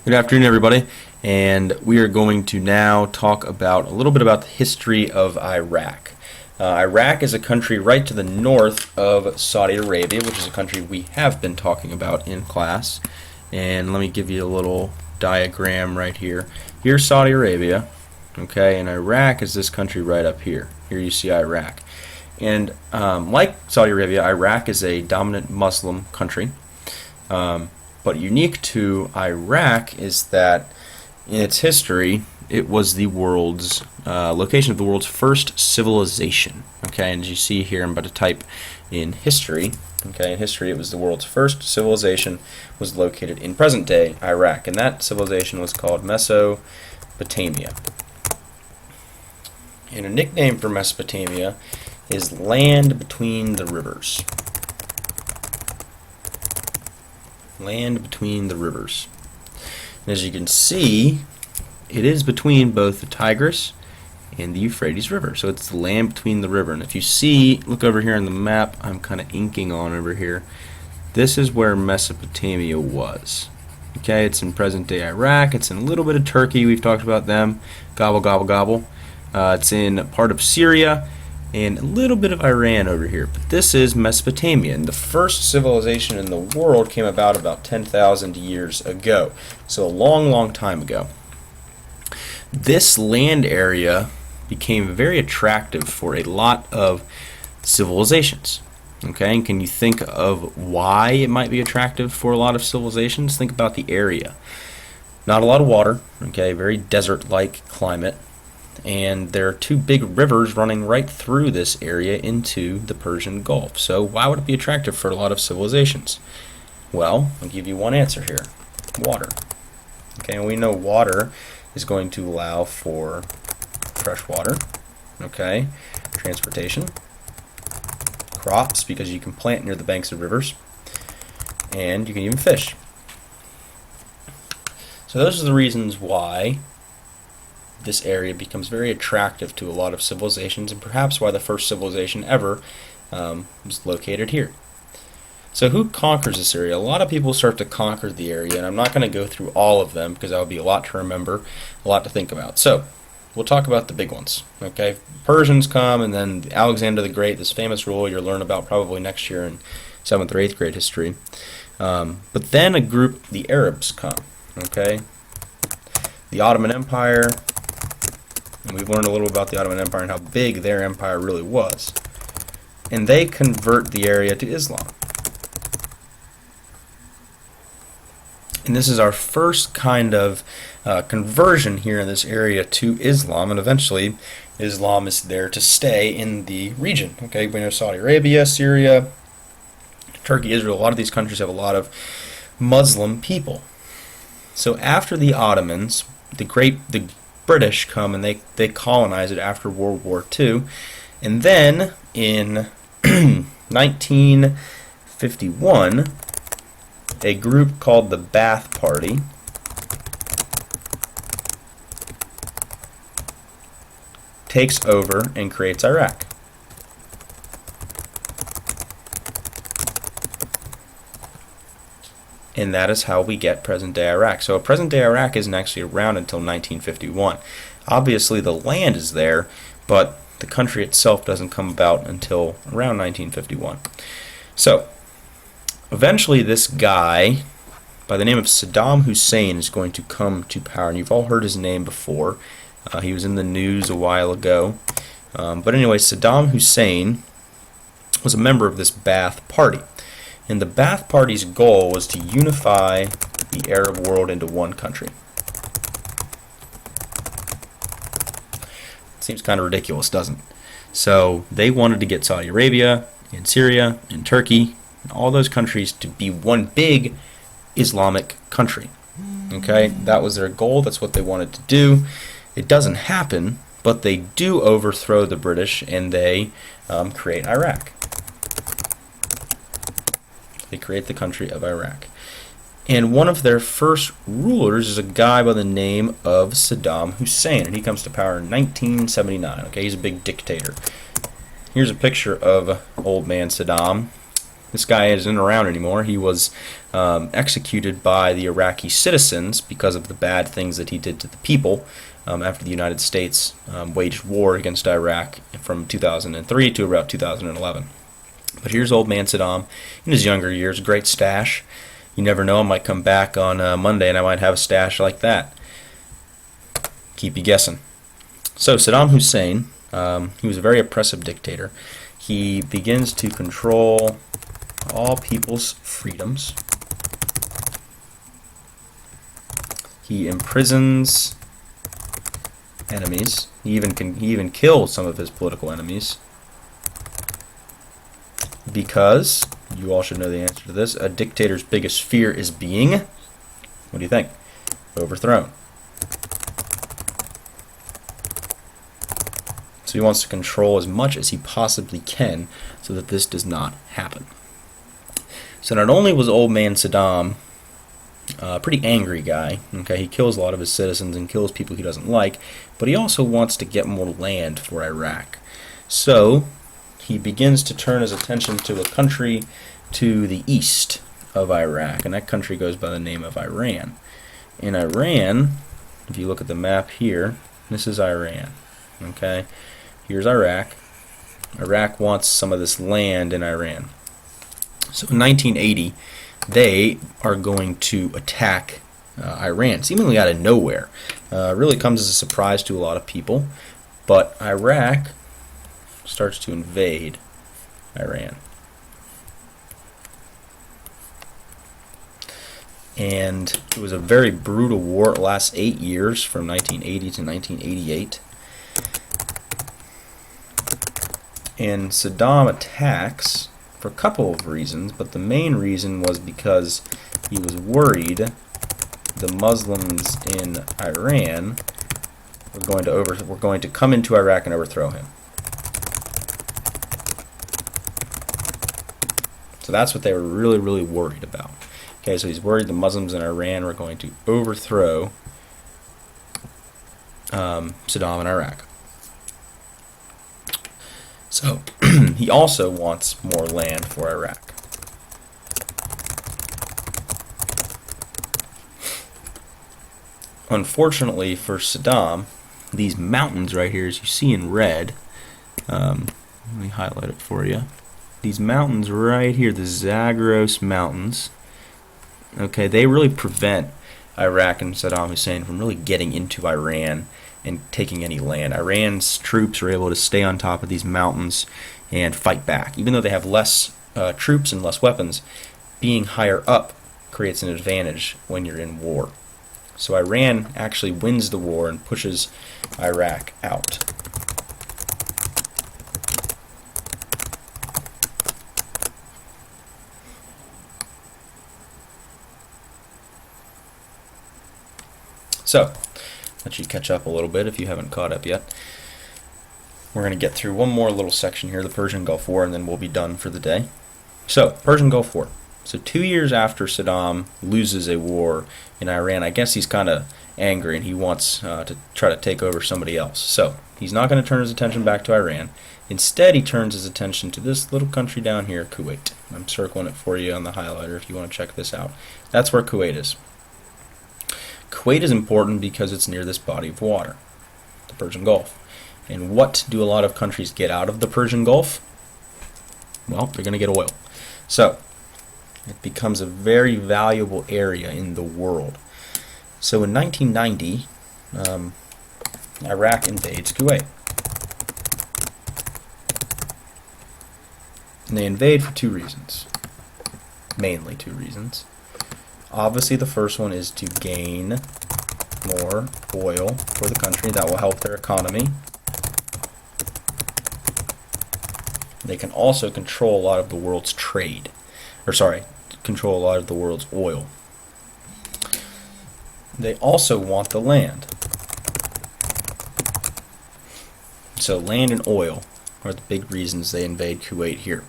Good afternoon, everybody, and we are going to now talk about a little bit about the history of Iraq. Iraq is a country right to the north of Saudi Arabia, which is a country we have been talking about in class. And let me give you a little diagram right here. Here's Saudi Arabia, okay, and Iraq is this country right up here. Here you see Iraq. And like Saudi Arabia, Iraq is a dominant Muslim country. But unique to Iraq is that in its history, it was the world's location of the world's first civilization. Okay, and as you see here, I'm about to type in history. Okay, in history, it was the world's first civilization was located in present-day Iraq, and that civilization was called Mesopotamia. And a nickname for Mesopotamia is land between the rivers. Land between the rivers. And as you can see, it is between both the Tigris and the Euphrates River. So it's the land between the river. And if you see, look over here on the map, I'm kind of inking on over here. This is where Mesopotamia was. Okay, it's in present-day Iraq. It's in a little bit of Turkey. We've talked about them. Gobble, gobble, gobble. It's in part of Syria and a little bit of Iran over here. But this is Mesopotamia, and the first civilization in the world came about 10,000 years ago. So a long, long time ago. This land area became very attractive for a lot of civilizations. Okay, and can you think of why it might be attractive for a lot of civilizations? Think about the area. Not a lot of water, okay, very desert-like climate. And there are two big rivers running right through this area into the Persian Gulf. So why would it be attractive for a lot of civilizations? Well, I'll give you one answer here. Water. Okay, and we know water is going to allow for fresh water, okay, transportation, crops, because you can plant near the banks of rivers, and you can even fish. So those are the reasons why this area becomes very attractive to a lot of civilizations, and perhaps why the first civilization ever was located here. So who conquers this area? A lot of people start to conquer the area, and I'm not going to go through all of them because that would be a lot to remember, a lot to think about. So we'll talk about the big ones. Okay, Persians come, and then Alexander the Great, this famous ruler you'll learn about probably next year in 7th or 8th grade history. But then a group, the Arabs, come. Okay, the Ottoman Empire. And we've learned a little about the Ottoman Empire and how big their empire really was. And they convert the area to Islam. And this is our first kind of conversion here in this area to Islam. And eventually, Islam is there to stay in the region. Okay, we know Saudi Arabia, Syria, Turkey, Israel. A lot of these countries have a lot of Muslim people. So after the Ottomans, the British come and they colonize it after World War II, and then in 1951 a group called the Ba'ath Party takes over and creates Iraq. And that is how we get present-day Iraq. So present-day Iraq isn't actually around until 1951. Obviously, the land is there, but the country itself doesn't come about until around 1951. So, eventually this guy, by the name of Saddam Hussein, is going to come to power. And you've all heard his name before. He was in the news a while ago. But anyway, Saddam Hussein was a member of this Ba'ath Party. And the Ba'ath Party's goal was to unify the Arab world into one country. It seems kind of ridiculous, doesn't it? So they wanted to get Saudi Arabia and Syria and Turkey and all those countries to be one big Islamic country. Okay, that was their goal. That's what they wanted to do. It doesn't happen, but they do overthrow the British and they create Iraq. They create the country of Iraq. And one of their first rulers is a guy by the name of Saddam Hussein, and he comes to power in 1979. Okay, he's a big dictator. Here's a picture of old man Saddam. This guy isn't around anymore. He was executed by the Iraqi citizens because of the bad things that he did to the people after the United States waged war against Iraq from 2003 to about 2011. But here's old man Saddam in his younger years, great stash. You never know, I might come back on Monday and I might have a stash like that. Keep you guessing. So Saddam Hussein, he was a very oppressive dictator. He begins to control all people's freedoms. He imprisons enemies. He even kills some of his political enemies. Because, you all should know the answer to this, a dictator's biggest fear is being, what do you think? Overthrown. So he wants to control as much as he possibly can so that this does not happen. So not only was old man Saddam a pretty angry guy, okay, he kills a lot of his citizens and kills people he doesn't like, but he also wants to get more land for Iraq. So he begins to turn his attention to a country to the east of Iraq, and that country goes by the name of Iran. In Iran, if you look at the map here, this is Iran, okay? Here's Iraq. Iraq wants some of this land in Iran. So in 1980, they are going to attack Iran, seemingly out of nowhere. Really comes as a surprise to a lot of people, but Iraq starts to invade Iran. And it was a very brutal war. It lasts 8 years, from 1980 to 1988. And Saddam attacks for a couple of reasons, but the main reason was because he was worried the Muslims in Iran were going to come into Iraq and overthrow him. So that's what they were really, really worried about. Okay, so he's worried the Muslims in Iran were going to overthrow Saddam in Iraq. So he also wants more land for Iraq. Unfortunately for Saddam, these mountains right here, as you see in red, let me highlight it for you. These mountains right here, the Zagros Mountains, okay, they really prevent Iraq and Saddam Hussein from really getting into Iran and taking any land. Iran's troops are able to stay on top of these mountains and fight back. Even though they have less troops and less weapons, being higher up creates an advantage when you're in war. So Iran actually wins the war and pushes Iraq out. So, let you catch up a little bit if you haven't caught up yet. We're going to get through one more little section here, the Persian Gulf War, and then we'll be done for the day. So, Persian Gulf War. So 2 years after Saddam loses a war in Iran, I guess he's kind of angry and he wants to try to take over somebody else. So, he's not going to turn his attention back to Iran. Instead, he turns his attention to this little country down here, Kuwait. I'm circling it for you on the highlighter if you want to check this out. That's where Kuwait is. Kuwait is important because it's near this body of water, the Persian Gulf. And what do a lot of countries get out of the Persian Gulf? Well, they're going to get oil. So, it becomes a very valuable area in the world. So in 1990, Iraq invades Kuwait. And they invade for 2 reasons. Mainly 2 reasons. Obviously, the first one is to gain more oil for the country. That will help their economy. They can also control a lot of the world's trade. Control a lot of the world's oil. They also want the land. So land and oil are the big reasons they invade Kuwait here.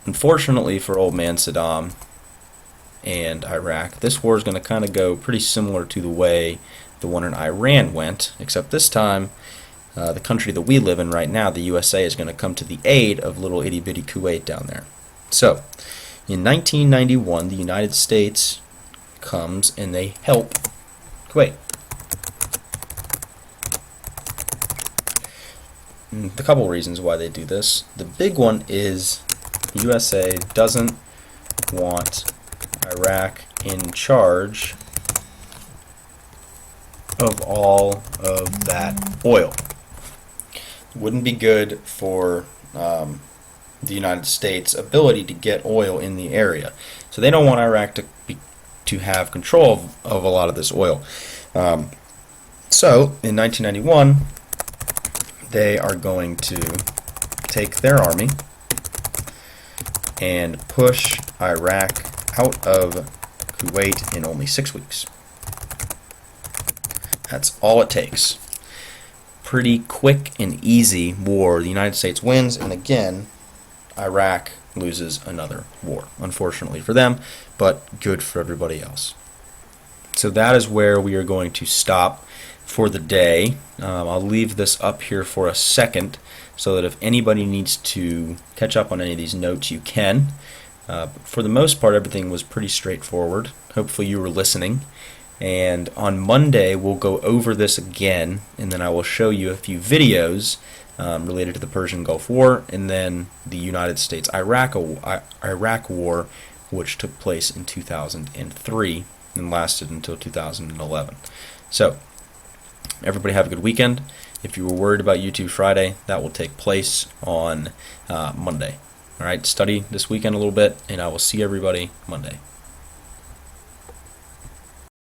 Unfortunately for old man Saddam and Iraq, this war is going to kind of go pretty similar to the way the one in Iran went, except this time the country that we live in right now, the USA, is going to come to the aid of little itty-bitty Kuwait down there. So, in 1991, the United States comes and they help Kuwait. And a couple reasons why they do this. The big one is the USA doesn't want Iraq in charge of all of that oil. Wouldn't be good for the United States' ability to get oil in the area. So they don't want Iraq to have control of a lot of this oil. So in 1991, they are going to take their army and push Iraq out of Kuwait in only 6 weeks. That's all it takes. Pretty quick and easy war. The United States wins, and again, Iraq loses another war. Unfortunately for them, but good for everybody else. So that is where we are going to stop for the day. I'll leave this up here for a second so that if anybody needs to catch up on any of these notes, you can. For the most part, everything was pretty straightforward. Hopefully you were listening. And on Monday, we'll go over this again, and then I will show you a few videos related to the Persian Gulf War, and then the United States-Iraq War, which took place in 2003 and lasted until 2011. So, everybody have a good weekend. If you were worried about YouTube Friday, that will take place on Monday. All right, study this weekend a little bit, and I will see everybody Monday.